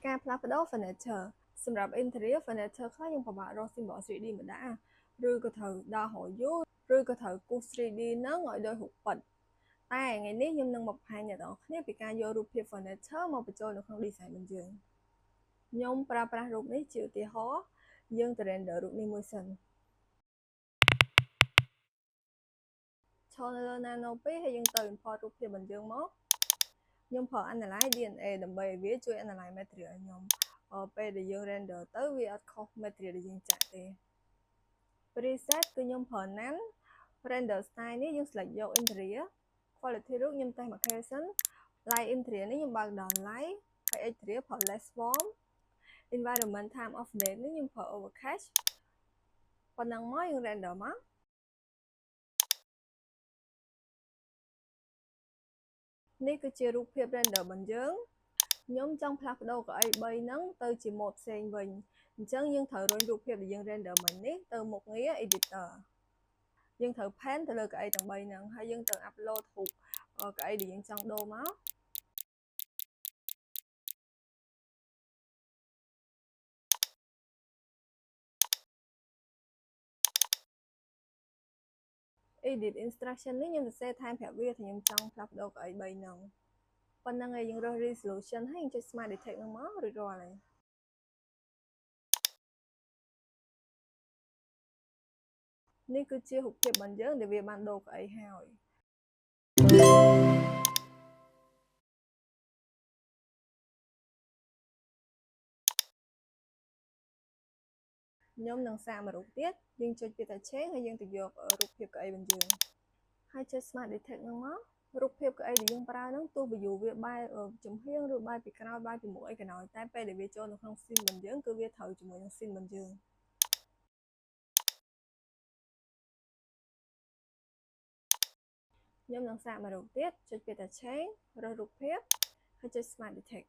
ការផ្លាស់ប្ដូរ furniture សម្រាប់ interior furniture ខ្លះយើងពិបាករក symbol 3D មិនដែរឬក៏ត្រូវដើររយូរឬក៏ត្រូវគូស 3D ហ្នឹងឲ្យដូចរូបពិតតែថ្ងៃនេះខ្ញុំនឹងមកបង្ហាញអ្នកនរគ្នាពីការយករូបភាព furniture មកបញ្ចូលនៅក្នុង design របស់យើងខ្ញុំប្រើប្រាស់រូបនេះជាឧទាហរណ៍យើងទៅ render រូបនេះមួយសិនឈរនៅលើ nano 2ហើយយើងទៅ import រូបភាពរបស់យើងមកខ្ញុំប្រើ analyze DNA ដើម្បីឲ្យវាជួយ analyze material ឲ្យខ្ញុំពេលដែលយើង render ទៅវាអត់ខុស material ដែលយើងចាក់ទេ preset គឺខ្ញុំប្រើ nan render style នេះយើង select យក interior quality រូបខ្ញុំតេស្តមួយ size light interior នេះខ្ញុំបើកដល់ light ហើយ exterior ប្រើ less warm environment time of day នេះខ្ញុំប្រើ overcast ប៉ុណ្ណឹងមកយើង render មកនេះគឺជារូបភាព render របស់យើងខ្ញុំចង់ផ្លាស់ប្ដូរកៅអី3ហ្នឹងទៅជា mode ផ្សេងវិញអញ្ចឹងយើងត្រូវរុញរូបភាពដែលយើង render មិញនេះទៅមុខងារ editor យើងត្រូវ pen ទៅលើកៅអីទាំង3ហ្នឹងហើយយើងត្រូវ upload រូបកៅអីដែលយើងចង់ដូរមក edit instruction នេះខ្ញុំសរសេរថែមប្រាប់វាថាខ្ញុំចង់ផ្លាស់ប្ដូរកៅអី3ហ្នឹងប៉ុណ្ណឹងហើយយើងរើស resolution ហើយយើងចុច smart detect ហ្នឹងមករួចរាល់ហើយនេះគឺជារូបភាពរបស់យើងដែលវាបានដូរកៅអីហើយខ្ញុំនឹងសាកមួយរូបទៀតយើងចុចពាក្យថា change ហើយយើងទៅយករូបភាពកៅអីរបស់យើងហើយចុច smart detect ហ្នឹងមករូបភាពកៅអីដែលយើងប្រើហ្នឹងទោះ view វាបែរចំហៀងឬបែរពីក្រោយបែរពីមុខអីក៏ដោយតែពេលដែលវាចូលនៅក្នុង scene របស់យើងគឺវាត្រូវជាមួយនឹង scene របស់យើងខ្ញុំនឹងសាកមួយរូបទៀតចុចពាក្យថា change រើសរូបភាពហើយចុច smart detect